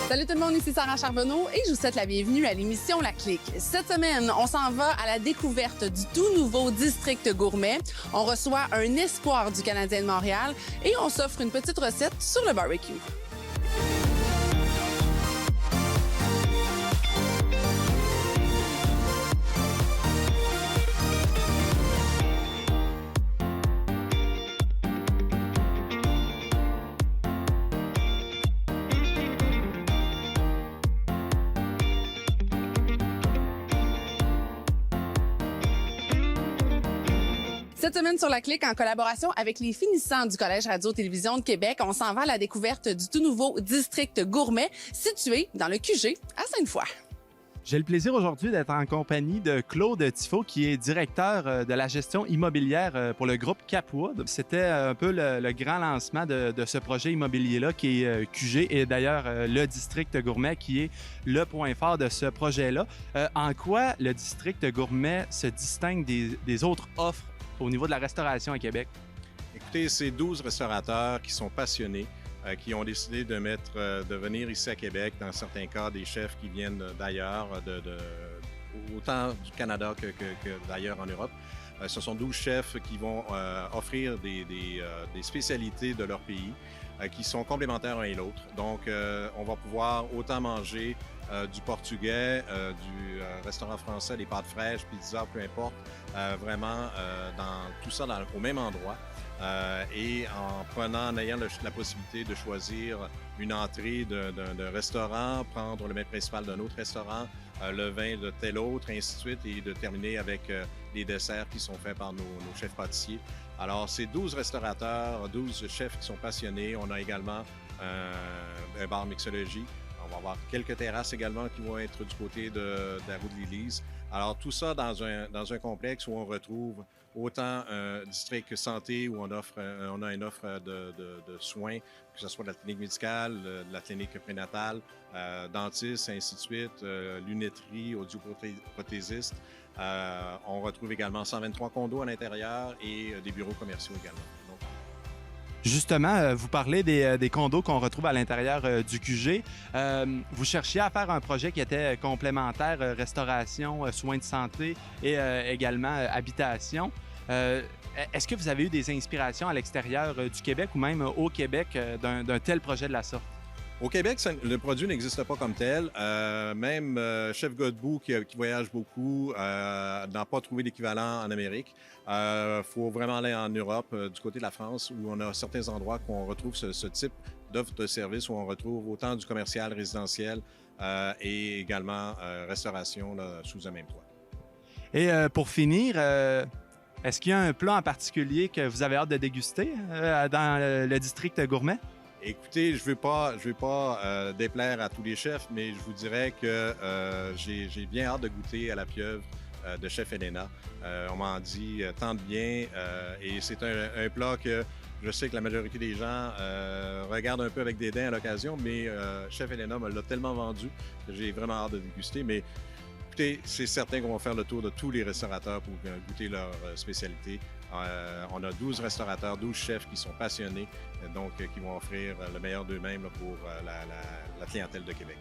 Salut tout le monde, ici Sarah Charbonneau et je vous souhaite la bienvenue à l'émission La Clique. Cette semaine, on s'en va à la découverte du tout nouveau district gourmet. On reçoit un espoir du Canadien de Montréal et on s'offre une petite recette sur le barbecue. Cette semaine sur La Clique, en collaboration avec les finissants du Collège Radio-Télévision de Québec, on s'en va à la découverte du tout nouveau district gourmet situé dans le QG à Sainte-Foy. J'ai le plaisir aujourd'hui d'être en compagnie de Claude Tifo, qui est directeur de la gestion immobilière pour le groupe Capwood. C'était un peu le grand lancement de ce projet immobilier-là qui est QG et d'ailleurs le district gourmet qui est le point fort de ce projet-là. En quoi le district gourmet se distingue des autres offres au niveau de la restauration à Québec? Écoutez, c'est 12 restaurateurs qui sont passionnés, qui ont décidé de venir ici à Québec, dans certains cas, des chefs qui viennent d'ailleurs, autant du Canada que d'ailleurs en Europe. Ce sont 12 chefs qui vont offrir des spécialités de leur pays qui sont complémentaires l'un et l'autre. Donc, on va pouvoir autant manger du portugais, du restaurant français, des pâtes fraîches, pizza, peu importe, vraiment dans tout ça au même endroit. Et en ayant la possibilité de choisir une entrée d'un restaurant, prendre le mets principal d'un autre restaurant, le vin de tel autre, ainsi de suite, et de terminer avec les desserts qui sont faits par nos chefs pâtissiers. Alors, c'est 12 restaurateurs, 12 chefs qui sont passionnés. On a également un bar mixologie. On va avoir quelques terrasses également qui vont être du côté de la route de l'Église. Alors, tout ça dans un complexe où on retrouve autant un district santé où on a une offre de soins, que ce soit de la clinique médicale, de la clinique prénatale, dentiste, ainsi de suite, lunetterie, audioprothésiste. On retrouve également 123 condos à l'intérieur et des bureaux commerciaux également. Donc, justement, vous parlez des condos qu'on retrouve à l'intérieur du QG. Vous cherchiez à faire un projet qui était complémentaire, restauration, soins de santé et également habitation. Est-ce que vous avez eu des inspirations à l'extérieur du Québec ou même au Québec d'un tel projet de la sorte? Au Québec, le produit n'existe pas comme tel. Même Chef Godbout, qui voyage beaucoup, n'a pas trouvé d'équivalent en Amérique. Faut vraiment aller en Europe, du côté de la France, où on a certains endroits où on retrouve ce type d'offre de service, où on retrouve autant du commercial, résidentiel et également restauration là, sous un même toit. Et pour finir, est-ce qu'il y a un plat en particulier que vous avez hâte de déguster dans le district gourmet? Écoutez, je veux pas déplaire à tous les chefs, mais je vous dirais que j'ai bien hâte de goûter à la pieuvre de Chef Elena. On m'en dit tant de bien et c'est un plat que je sais que la majorité des gens regardent un peu avec dédain à l'occasion, mais Chef Elena me l'a tellement vendu que j'ai vraiment hâte de déguster. Mais écoutez, c'est certain qu'on va faire le tour de tous les restaurateurs pour goûter leur spécialité. On a 12 restaurateurs, 12 chefs qui sont passionnés, donc qui vont offrir le meilleur d'eux-mêmes pour la clientèle de Québec.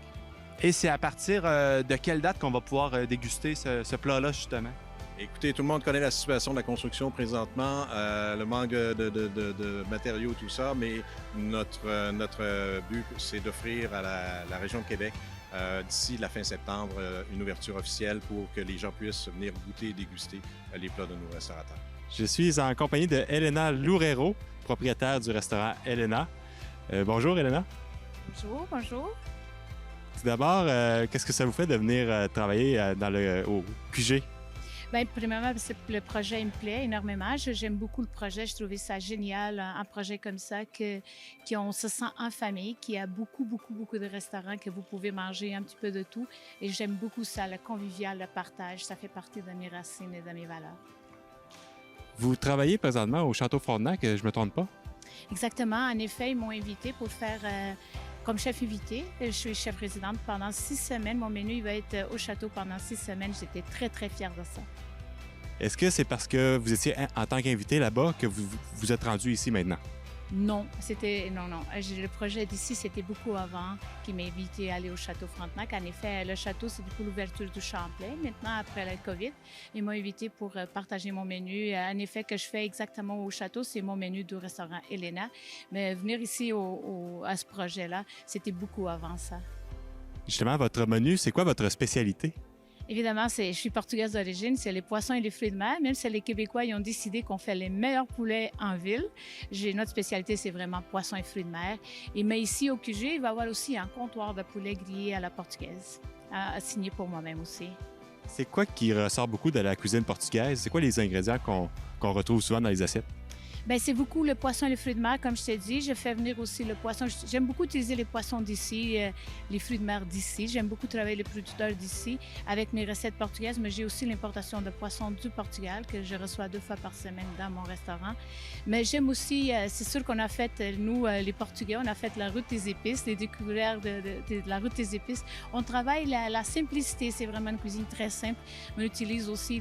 Et c'est à partir de quelle date qu'on va pouvoir déguster ce plat-là, justement? Écoutez, tout le monde connaît la situation de la construction présentement, le manque de matériaux, tout ça, mais notre but, c'est d'offrir à la région de Québec d'ici la fin septembre, une ouverture officielle pour que les gens puissent venir goûter et déguster les plats de nos restaurateurs. Je suis en compagnie de Elena Loureiro, propriétaire du restaurant Elena. Bonjour, Elena. Bonjour. Tout d'abord, qu'est-ce que ça vous fait de venir travailler au QG? Bien, premièrement, le projet me plaît énormément. J'aime beaucoup le projet. Je trouvais ça génial, un projet comme ça, qu'on se sent en famille, qui a beaucoup de restaurants que vous pouvez manger un petit peu de tout. Et j'aime beaucoup ça, le convivial, le partage. Ça fait partie de mes racines et de mes valeurs. Vous travaillez présentement au Château Frontenac, je ne me trompe pas? Exactement. En effet, ils m'ont invité pour faire comme chef invité. Je suis chef résidente pendant 6 semaines. Mon menu il va être au château pendant 6 semaines. J'étais très fière de ça. Est-ce que c'est parce que vous étiez en tant qu'invité là-bas que vous êtes rendu ici maintenant? Non, le projet d'ici, c'était beaucoup avant qui m'a invité à aller au Château Frontenac. En effet, le château, c'est pour l'ouverture du Champlain. Maintenant, après la COVID, ils m'ont invité pour partager mon menu. En effet, que je fais exactement au château, c'est mon menu du restaurant Elena. Mais venir ici à ce projet-là, c'était beaucoup avant ça. Justement, votre menu, c'est quoi votre spécialité? Évidemment, je suis portugaise d'origine, c'est les poissons et les fruits de mer. Même si les Québécois ils ont décidé qu'on fait les meilleurs poulets en ville, notre spécialité, c'est vraiment poissons et fruits de mer. Mais ici, au QG, il va y avoir aussi un comptoir de poulet grillé à la portugaise, signé pour moi-même aussi. C'est quoi qui ressort beaucoup de la cuisine portugaise? C'est quoi les ingrédients qu'on retrouve souvent dans les assiettes? Bien, c'est beaucoup le poisson et les fruits de mer, comme je t'ai dit. Je fais venir aussi le poisson. J'aime beaucoup utiliser les poissons d'ici, les fruits de mer d'ici. J'aime beaucoup travailler les producteurs d'ici avec mes recettes portugaises, mais j'ai aussi l'importation de poissons du Portugal que je reçois 2 fois par semaine dans mon restaurant. Mais j'aime aussi, c'est sûr qu'on a fait, nous, les Portugais, on a fait la route des épices, les découvertes de la route des épices. On travaille la simplicité, c'est vraiment une cuisine très simple. On utilise aussi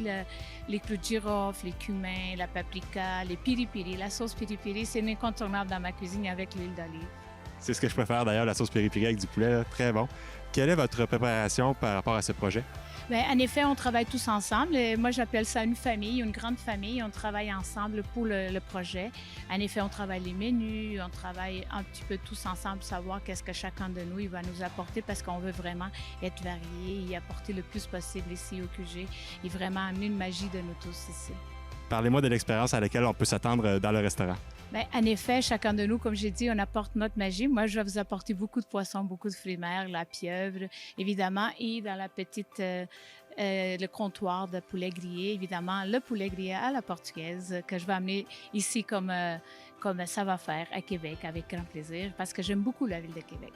les clous de girofle, les cumins, la paprika, les piri-piri. La sauce piri-piri, c'est une incontournable dans ma cuisine avec l'huile d'olive. C'est ce que je préfère d'ailleurs, la sauce piri-piri avec du poulet, là. Très bon. Quelle est votre préparation par rapport à ce projet? Bien, en effet, on travaille tous ensemble. Moi, j'appelle ça une famille, une grande famille. On travaille ensemble pour le projet. En effet, on travaille les menus, on travaille un petit peu tous ensemble, savoir qu'est-ce que chacun de nous il va nous apporter parce qu'on veut vraiment être varié et apporter le plus possible ici au QG et vraiment amener une magie de nous tous ici. Parlez-moi de l'expérience à laquelle on peut s'attendre dans le restaurant. Bien, en effet, chacun de nous, comme j'ai dit, on apporte notre magie. Moi, je vais vous apporter beaucoup de poissons, beaucoup de fruits de mer, la pieuvre, évidemment, et dans la petite, le comptoir de poulet grillé, évidemment, le poulet grillé à la portugaise que je vais amener ici comme ça va faire à Québec avec grand plaisir parce que j'aime beaucoup la ville de Québec.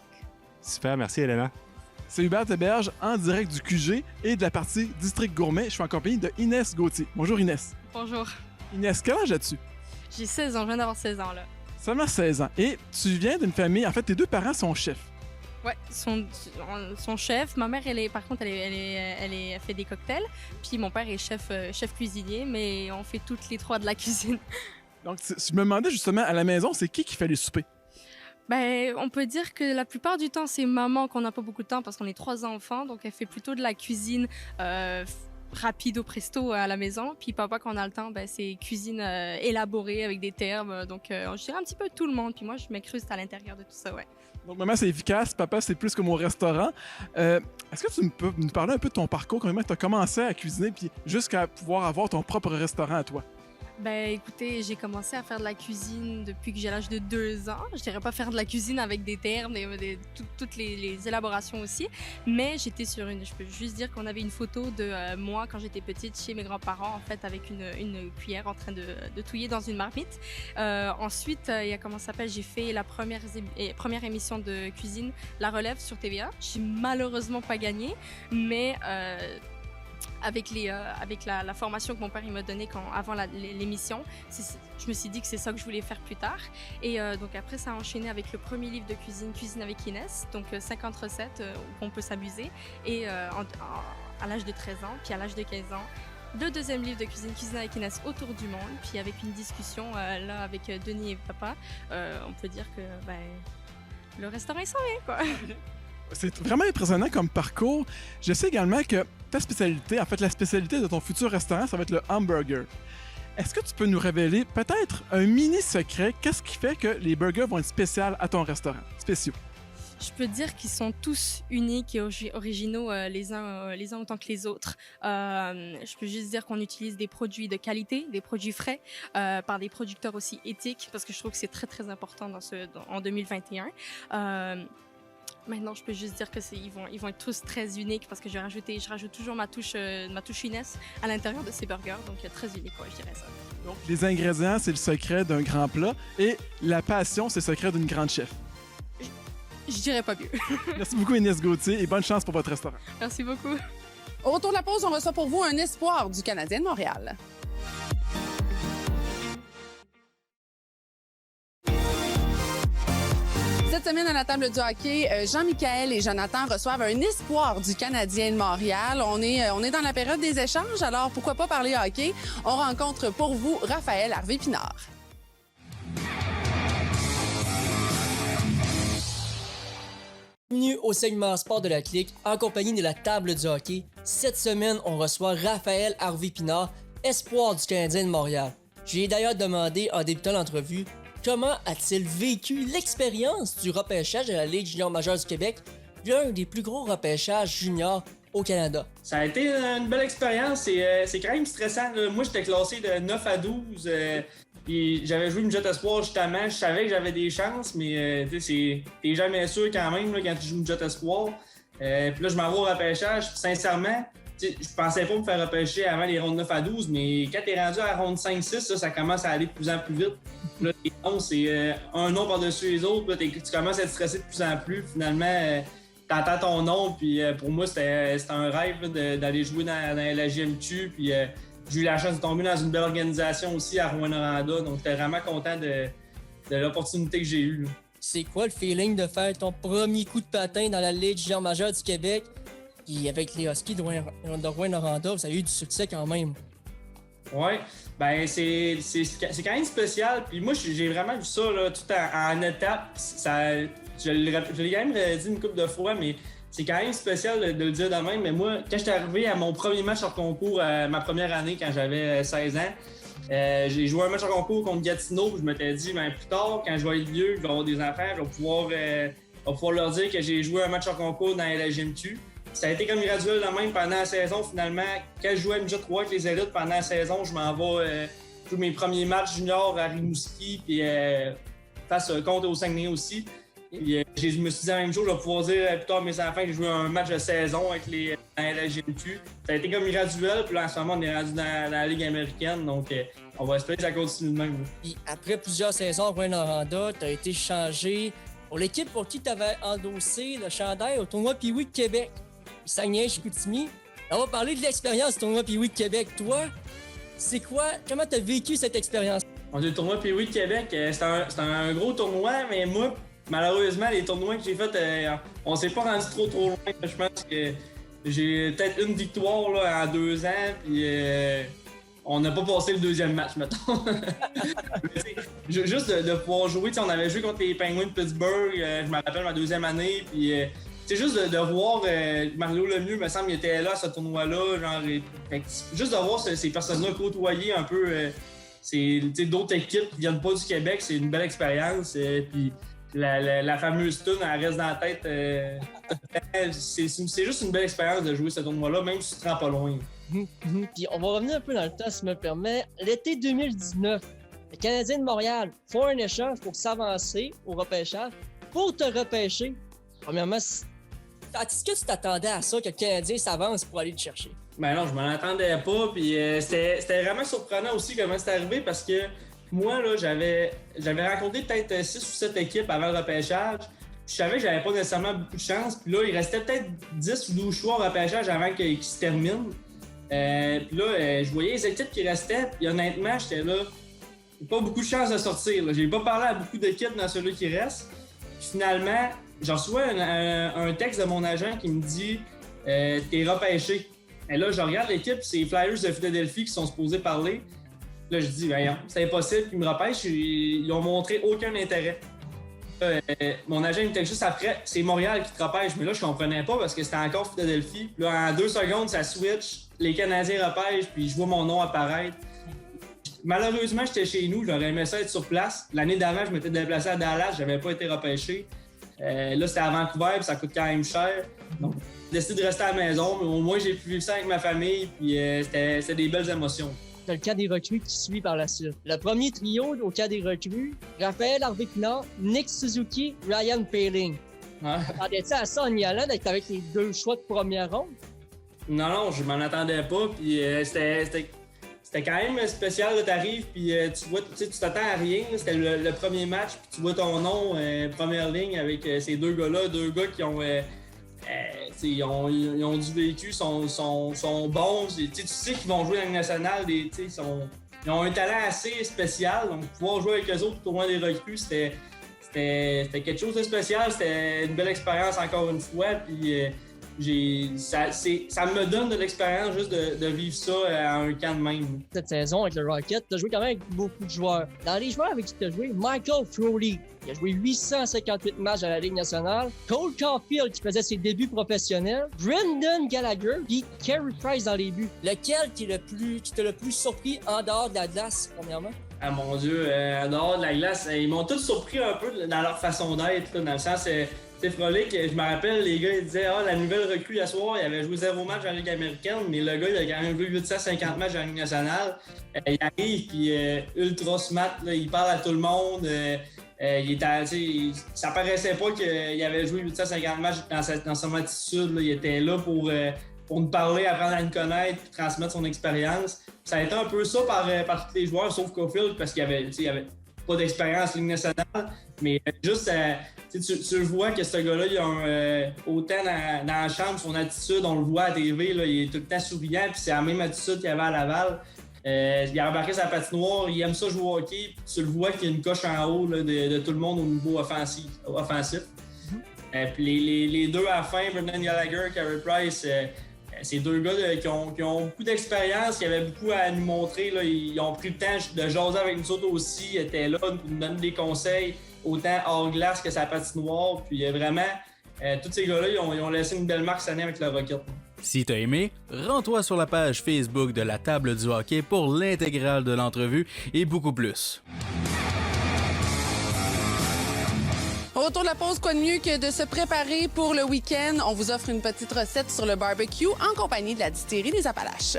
Super, merci Elena. C'est Hubert Théberge en direct du QG et de la partie District Gourmet. Je suis en compagnie de Inès Gauthier. Bonjour Inès. Bonjour. Inès, quel âge as-tu? J'ai 16 ans, je viens d'avoir 16 ans là. Seulement 16 ans. Et tu viens d'une famille, en fait, tes 2 parents sont chefs. Ouais, son chef. Ma mère, par contre, elle fait des cocktails. Puis mon père est chef cuisinier, mais on fait toutes les 3 de la cuisine. Donc, je me demandais justement, à la maison, c'est qui fait les soupers? Ben, on peut dire que la plupart du temps, c'est maman qu'on n'a pas beaucoup de temps parce qu'on est 3 enfants. Donc, elle fait plutôt de la cuisine rapide au presto à la maison. Puis papa, quand on a le temps, ben, c'est cuisine élaborée avec des termes. Donc, je dirais un petit peu tout le monde. Puis moi, je m'incruste à l'intérieur de tout ça, ouais. Donc, maman, c'est efficace. Papa, c'est plus comme au restaurant. Est-ce que tu peux nous parler un peu de ton parcours? Comment tu as commencé à cuisiner puis jusqu'à pouvoir avoir ton propre restaurant à toi? Ben écoutez, j'ai commencé à faire de la cuisine depuis que j'ai l'âge de 2 ans. Je dirais pas faire de la cuisine avec des termes, toutes les élaborations aussi, mais j'étais sur je peux juste dire qu'on avait une photo de moi quand j'étais petite chez mes grands-parents, en fait, avec une cuillère en train de touiller dans une marmite. Ensuite, j'ai fait la première émission de cuisine, La Relève sur TVA. J'ai malheureusement pas gagné, mais avec la formation que mon père il m'a donnée avant l'émission, je me suis dit que c'est ça que je voulais faire plus tard. Et donc après, ça a enchaîné avec le premier livre de cuisine, Cuisine avec Inès, donc 50 recettes où on peut s'amuser. Et à l'âge de 13 ans, puis à l'âge de 15 ans, le deuxième livre de cuisine, Cuisine avec Inès, autour du monde. Puis avec une discussion là avec Denis et papa, on peut dire que le restaurant il s'en vient, quoi. C'est vraiment impressionnant comme parcours. Je sais également que ta spécialité, en fait la spécialité de ton futur restaurant, ça va être le hamburger. Est-ce que tu peux nous révéler peut-être un mini secret? Qu'est-ce qui fait que les burgers vont être spéciaux à ton restaurant? Spéciaux. Je peux dire qu'ils sont tous uniques et originaux les uns autant que les autres. Je peux juste dire qu'on utilise des produits de qualité, des produits frais, par des producteurs aussi éthiques, parce que je trouve que c'est très très important en 2021. Maintenant, je peux juste dire que ils vont être tous très uniques parce que je rajoute toujours ma touche Inès à l'intérieur de ces burgers, donc très unique, quoi, je dirais ça. Donc, les ingrédients, c'est le secret d'un grand plat et la passion, c'est le secret d'une grande chef. Je dirais pas mieux. Merci beaucoup, Inès Gauthier, et bonne chance pour votre restaurant. Merci beaucoup. Au retour de la pause, on reçoit pour vous un espoir du Canadien de Montréal. Cette semaine, à la table du hockey, Jean-Michaël et Jonathan reçoivent un espoir du Canadien de Montréal. On est dans la période des échanges, alors pourquoi pas parler hockey? On rencontre pour vous Raphaël Harvey-Pinard. Bienvenue au segment sport de la clique en compagnie de la table du hockey. Cette semaine, on reçoit Raphaël Harvey-Pinard, espoir du Canadien de Montréal. Je lui ai d'ailleurs demandé en débutant l'entrevue comment a-t-il vécu l'expérience du repêchage de la Ligue junior majeure du Québec, l'un des plus gros repêchages juniors au Canada. Ça a été une belle expérience. C'est quand même stressant. Là. Moi, j'étais classé de 9 à 12. Puis j'avais joué une Jet Espoir justement. Je savais que j'avais des chances, mais t'es jamais sûr quand même là, quand tu joues une Jet Espoir. Puis là, je m'en vais au repêchage. Puis sincèrement, je pensais pas me faire repêcher avant les rondes 9 à 12, mais quand t'es rendu à la ronde 5-6, ça commence à aller de plus en plus vite. Là, les noms, c'est un nom par-dessus les autres. Là, tu commences à être stressé de plus en plus. Finalement, t'entends ton nom. Puis pour moi, c'était un rêve là, d'aller jouer dans la JMQ. Puis j'ai eu la chance de tomber dans une belle organisation aussi à Rouyn-Noranda. Donc, j'étais vraiment content de l'opportunité que j'ai eue. Là. C'est quoi le feeling de faire ton premier coup de patin dans la Ligue junior majeure du Québec? Et avec les Huskies de Rouyn-Noranda, vous avez eu du succès quand même. Oui, ben c'est quand même spécial. Puis moi, j'ai vraiment vu ça là, tout en étapes. Je l'ai quand même dit une couple de fois, mais c'est quand même spécial de le dire de même. Mais moi, quand j'étais arrivé à mon premier match hors concours, ma première année, quand j'avais 16 ans, j'ai joué un match hors concours contre Gatineau. Puis je m'étais dit, ben, plus tard, quand je vais être vieux, je vais avoir des enfants, je vais pouvoir leur dire que j'ai joué un match hors concours dans la JMQ. Ça a été comme graduel de même pendant la saison. Finalement, quand je jouais à MJ3 avec les élites pendant la saison, je m'en vais jouer mes premiers matchs juniors à Rimouski puis face contre au Saguenay aussi. Puis, je me suis dit la même chose, je vais pouvoir dire plus tard à mes enfants que j'ai joué un match de saison avec dans la GMQ. Ça a été comme graduel, puis là en ce moment on est rendu dans la Ligue américaine, donc on va espérer que ça continue de même. Puis après plusieurs saisons à Rouyn-Noranda, tu as été changé pour l'équipe pour qui tu avais endossé le chandail au tournoi Pee-Wee de Québec. Saguenay-Chicoutimi. On va parler de l'expérience du tournoi Pee-Wee de Québec. Toi, c'est quoi? Comment tu as vécu cette expérience? Le tournoi Pee-Wee de Québec, c'est un gros tournoi, mais moi, malheureusement, les tournois que j'ai faits, on s'est pas rendu trop loin. Je pense que j'ai peut-être une victoire là, en 2 ans, puis on n'a pas passé le deuxième match, mettons. Juste de pouvoir jouer, on avait joué contre les Penguins de Pittsburgh, je me rappelle ma 2e année, puis c'est juste de voir Mario Lemieux, me semble, il était là à ce tournoi-là, juste de voir ces personnes-là côtoyer un peu d'autres équipes qui viennent pas du Québec, c'est une belle expérience, puis la fameuse tune, elle reste dans la tête. C'est juste une belle expérience de jouer ce tournoi-là, même si tu te rends pas loin. Puis on va revenir un peu dans le temps, si tu me permets. L'été 2019, les Canadiens de Montréal font un échange pour s'avancer au repêchage, pour te repêcher. Premièrement, est-ce que tu t'attendais à ça, que le Canadien s'avance pour aller te chercher? Ben non, je m'en attendais pas. Puis c'était vraiment surprenant aussi comment c'est arrivé parce que moi, là, j'avais rencontré peut-être 6 ou 7 équipes avant le repêchage. Je savais que j'avais pas nécessairement beaucoup de chance. Puis là, il restait peut-être 10 ou 12 choix au repêchage avant qu'il se termine. Puis là, je voyais les équipes qui restaient. Puis honnêtement, j'étais là, j'ai pas beaucoup de chance de sortir. Là. J'ai pas parlé à beaucoup d'équipes dans celui qui reste. Puis finalement, je reçois un texte de mon agent qui me dit t'es repêché. Et là, je regarde l'équipe, c'est les Flyers de Philadelphie qui sont supposés parler. Là, je dis, ben, c'est impossible qu'ils me repêchent. Ils ont montré aucun intérêt. Mon agent me texte juste après, c'est Montréal qui te repêche. Mais là, je comprenais pas parce que c'était encore Philadelphie. Puis là, en 2 secondes, ça switch. Les Canadiens repêchent, puis je vois mon nom apparaître. Malheureusement, j'étais chez nous. J'aurais aimé ça être sur place. L'année d'avant, je m'étais déplacé à Dallas. J'avais pas été repêché. Là, c'était à Vancouver, puis ça coûte quand même cher. Donc, j'ai décidé de rester à la maison, mais au moins, j'ai pu vivre ça avec ma famille, puis c'était des belles émotions. C'est le cas des recrues qui suit par la suite. Le premier trio au cas des recrues, Raphaël Harvey-Pinard, Nick Suzuki, Ryan Poehling. Attendais-tu à ça en y allant d'être avec les 2 choix de première ronde? Non, je m'en attendais pas, puis c'était quand même spécial de t'arrives, puis tu t'attends à rien. C'était le premier match, puis tu vois ton nom, première ligne, avec ces 2 gars-là, 2 gars qui ont... ils ont du vécu, sont bons. Tu sais qu'ils vont jouer dans la nationale. Ils ont un talent assez spécial. Donc, pouvoir jouer avec eux autres tout au moins des recrues, c'était quelque chose de spécial. C'était une belle expérience encore une fois. Puis ça me donne de l'expérience juste de vivre ça à un camp de même. Cette saison avec le Rocket, tu as joué quand même avec beaucoup de joueurs. Dans les joueurs avec qui tu as joué, Michael Frolley, il a joué 858 matchs à la Ligue nationale. Cole Caulfield, qui faisait ses débuts professionnels. Brendan Gallagher, puis Carey Price dans les buts. Lequel qui t'a le plus surpris en dehors de la glace, premièrement? Ah mon Dieu, en dehors de la glace, ils m'ont tous surpris un peu dans leur façon d'être, dans le sens, c'est frolique. Je me rappelle, les gars, ils disaient, la nouvelle recrue à soir, il avait joué 0 match en Ligue américaine, mais le gars, il a quand même joué 850 matchs en Ligue nationale. Il arrive, puis ultra smart, là, il parle à tout le monde. Ça paraissait pas qu'il avait joué 850 matchs dans son attitude. Là. Il était là pour nous parler, apprendre à nous connaître, puis transmettre son expérience. Ça a été un peu ça par tous les joueurs, sauf Caulfield, parce qu'il y avait pas d'expérience Ligue nationale. Mais juste, tu vois que ce gars-là, il a autant dans la chambre, son attitude, on le voit à TV, là, il est tout le temps souriant, puis c'est la même attitude qu'il avait à Laval. Il a embarqué sa patinoire, il aime ça jouer au hockey, puis tu le vois qu'il y a une coche en haut là, de tout le monde au niveau offensif. Puis les deux à la fin, Brendan Gallagher, Carey Price, c'est deux gars qui ont beaucoup d'expérience, qui avaient beaucoup à nous montrer. Là. Ils ont pris le temps de jaser avec nous autres aussi, ils étaient là pour nous donner des conseils, autant hors glace que sa patinoire. Puis vraiment, tous ces gars-là, ils ont laissé une belle marque cette année avec la Rocket. Si t'as aimé, rends-toi sur la page Facebook de la Table du hockey pour l'intégrale de l'entrevue et beaucoup plus. Au retour de la pause, quoi de mieux que de se préparer pour le week-end? On vous offre une petite recette sur le barbecue en compagnie de la distillerie des Appalaches.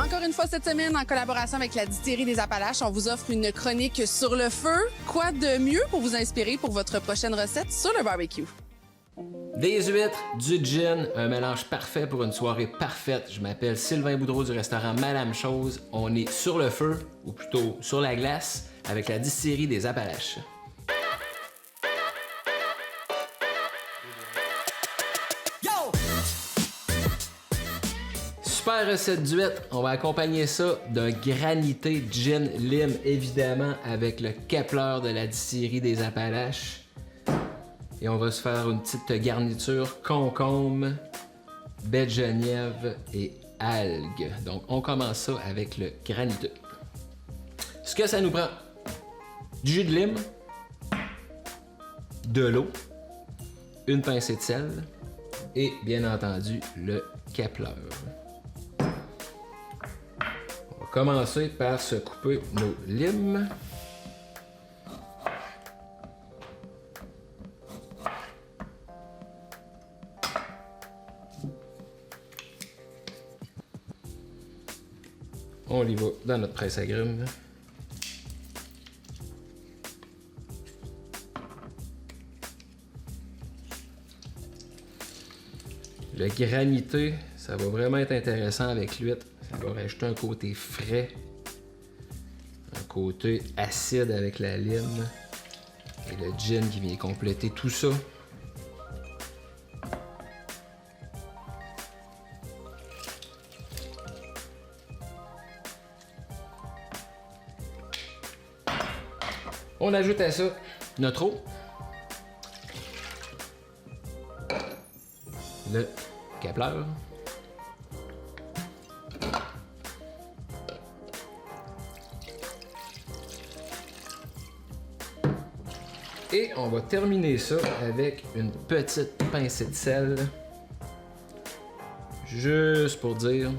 Encore une fois cette semaine, en collaboration avec la distillerie des Appalaches, on vous offre une chronique sur le feu. Quoi de mieux pour vous inspirer pour votre prochaine recette sur le barbecue? Des huîtres, du gin, un mélange parfait pour une soirée parfaite. Je m'appelle Sylvain Boudreau du restaurant Madame Chose. On est sur le feu, ou plutôt sur la glace, avec la distillerie des Appalaches. Super recette d'huîtres. On va accompagner ça d'un granité gin lime, évidemment, avec le Kepler de la distillerie des Appalaches. Et on va se faire une petite garniture concombre, baie de genièvre et algues. Donc, on commence ça avec le graniteux. Ce que ça nous prend, du jus de lime, de l'eau, une pincée de sel et, bien entendu, le Kepler. On va commencer par se couper nos limes. On y va dans notre presse agrumes. Le granité, ça va vraiment être intéressant avec l'huître. Ça va rajouter un côté frais, un côté acide avec la lime et le gin qui vient compléter tout ça. On ajoute à ça notre eau, le Kepler, et on va terminer ça avec une petite pincée de sel, juste pour dire.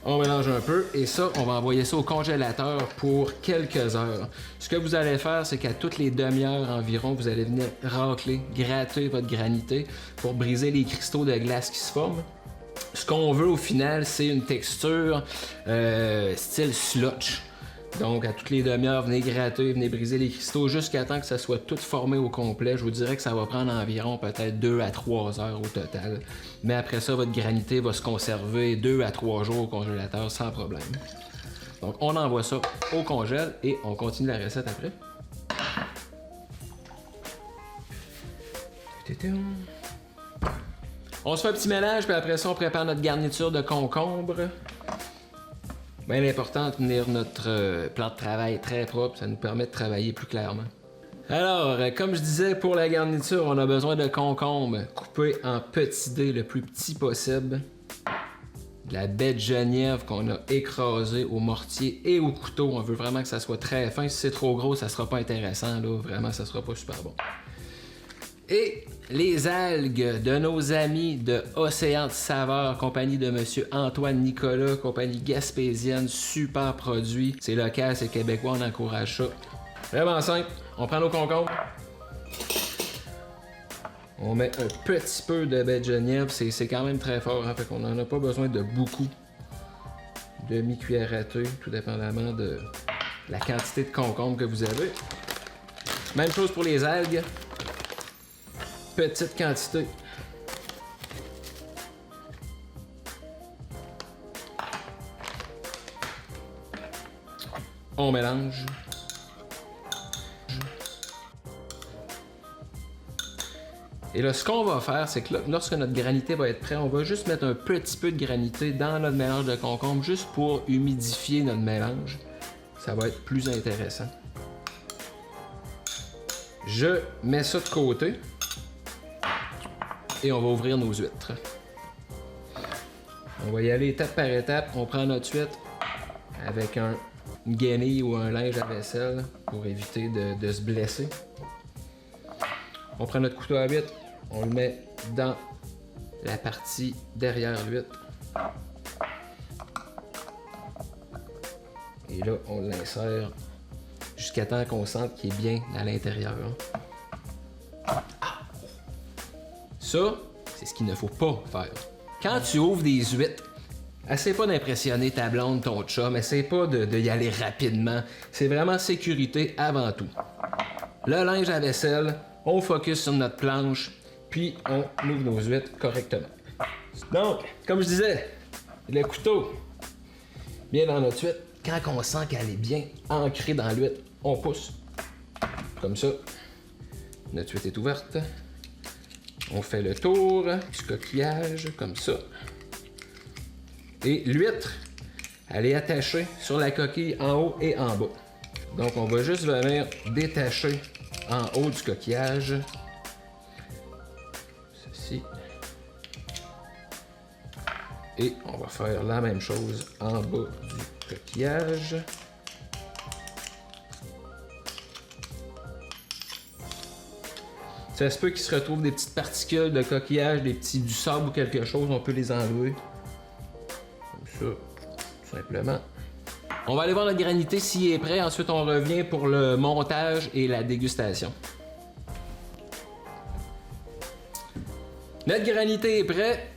On mélange un peu et ça, on va envoyer ça au congélateur pour quelques heures. Ce que vous allez faire, c'est qu'à toutes les demi-heures environ, vous allez venir racler, gratter votre granité pour briser les cristaux de glace qui se forment. Ce qu'on veut au final, c'est une texture style slotch. Donc, à toutes les demi-heures, venez gratter, venez briser les cristaux jusqu'à temps que ça soit tout formé au complet. Je vous dirais que ça va prendre environ peut-être 2 à 3 heures au total. Mais après ça, votre granité va se conserver 2 à 3 jours au congélateur sans problème. Donc, on envoie ça au congèle et on continue la recette après. On se fait un petit mélange, puis après ça, on prépare notre garniture de concombre. Bien important de tenir notre plan de travail très propre, ça nous permet de travailler plus clairement. Alors, comme je disais, pour la garniture, on a besoin de concombres coupés en petits dés le plus petit possible. De la baie de genièvre qu'on a écrasée au mortier et au couteau. On veut vraiment que ça soit très fin. Si c'est trop gros, ça sera pas intéressant, là. Vraiment, ça sera pas super bon. Et les algues de nos amis de Océan de Saveur, compagnie de Monsieur Antoine Nicolas, compagnie gaspésienne, super produit. C'est local, c'est québécois, on encourage ça. Vraiment simple, on prend nos concombres. On met un petit peu de baie de genièvre, c'est quand même très fort, hein, fait qu'on n'en a pas besoin de beaucoup. Demi-cuillère à thé, tout dépendamment de la quantité de concombre que vous avez. Même chose pour les algues. Petite quantité. On mélange. Et là, ce qu'on va faire, c'est que là, lorsque notre granité va être prêt, on va juste mettre un petit peu de granité dans notre mélange de concombre, juste pour humidifier notre mélange. Ça va être plus intéressant. Je mets ça de côté. Et on va ouvrir nos huîtres. On va y aller étape par étape. On prend notre huître avec une guenille ou un linge à vaisselle pour éviter de se blesser. On prend notre couteau à huître. On le met dans la partie derrière l'huître. Et là, on l'insère jusqu'à temps qu'on sente qu'il est bien à l'intérieur. Ça, c'est ce qu'il ne faut pas faire. Quand tu ouvres des huîtres, essaie pas d'impressionner ta blonde, ton chum, essaie pas de y aller rapidement. C'est vraiment sécurité avant tout. Le linge à vaisselle, on focus sur notre planche, puis on ouvre nos huîtres correctement. Donc, comme je disais, le couteau bien dans notre huître. Quand on sent qu'elle est bien ancrée dans l'huître, on pousse. Comme ça, notre huître est ouverte. On fait le tour du coquillage, comme ça. Et l'huître, elle est attachée sur la coquille en haut et en bas. Donc, on va juste venir détacher en haut du coquillage. Ceci. Et on va faire la même chose en bas du coquillage. Ça se peut qu'il se retrouve des petites particules de coquillage, du sable ou quelque chose, on peut les enlever. Comme ça, tout simplement. On va aller voir notre granité s'il est prêt, ensuite on revient pour le montage et la dégustation. Notre granité est prêt.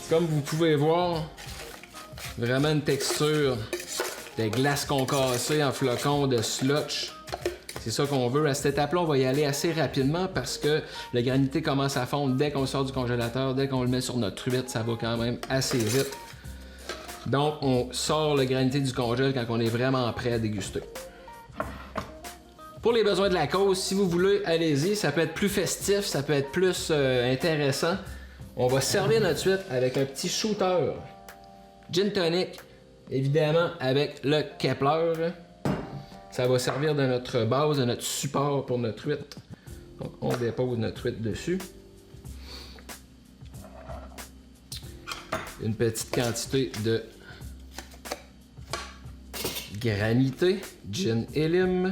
Comme vous pouvez voir, vraiment une texture de glace concassée en flocons de slotch. C'est ça qu'on veut. À cette étape-là, on va y aller assez rapidement parce que le granité commence à fondre dès qu'on sort du congélateur, dès qu'on le met sur notre huître, ça va quand même assez vite. Donc, on sort le granité du congèle quand on est vraiment prêt à déguster. Pour les besoins de la cause, si vous voulez, allez-y. Ça peut être plus festif, ça peut être plus intéressant. On va servir notre huître avec un petit shooter gin tonic, évidemment avec le Kepler. Ça va servir de notre base, de notre support pour notre huître. Donc, on dépose notre huître dessus. Une petite quantité de granité, gin et lime.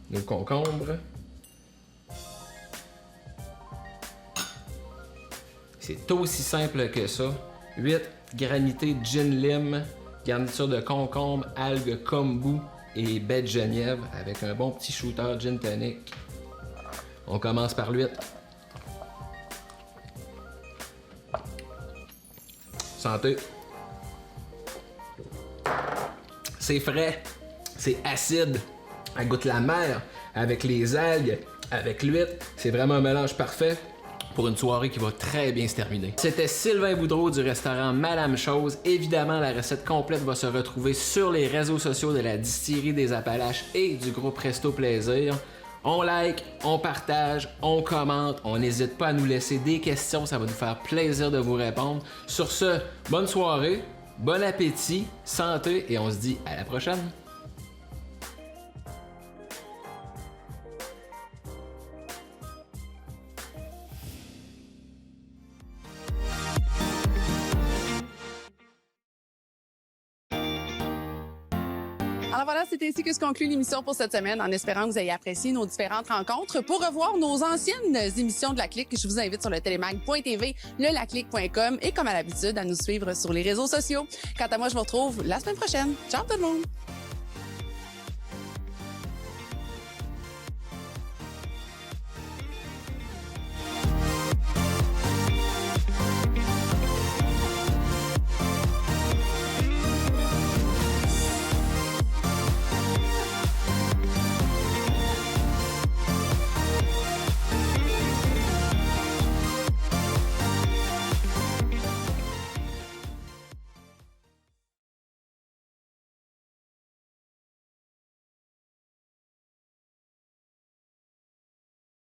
Nos concombres. C'est aussi simple que ça. Huître, granité, gin lime, garniture de concombre, algues kombu et baie de genièvre avec un bon petit shooter gin tonic. On commence par l'huître. Santé. C'est frais, c'est acide, elle goûte la mer avec les algues, avec l'huître. C'est vraiment un mélange parfait pour une soirée qui va très bien se terminer. C'était Sylvain Boudreau du restaurant Madame Chose. Évidemment, la recette complète va se retrouver sur les réseaux sociaux de la Distillerie des Appalaches et du groupe Resto Plaisir. On like, on partage, on commente, on n'hésite pas à nous laisser des questions, ça va nous faire plaisir de vous répondre. Sur ce, bonne soirée, bon appétit, santé et on se dit à la prochaine. Alors voilà, c'est ainsi que se conclut l'émission pour cette semaine, en espérant que vous ayez apprécié nos différentes rencontres. Pour revoir nos anciennes émissions de La Clique, je vous invite sur le télémag.tv, lelaclique.com et comme à l'habitude, à nous suivre sur les réseaux sociaux. Quant à moi, je vous retrouve la semaine prochaine. Ciao tout le monde!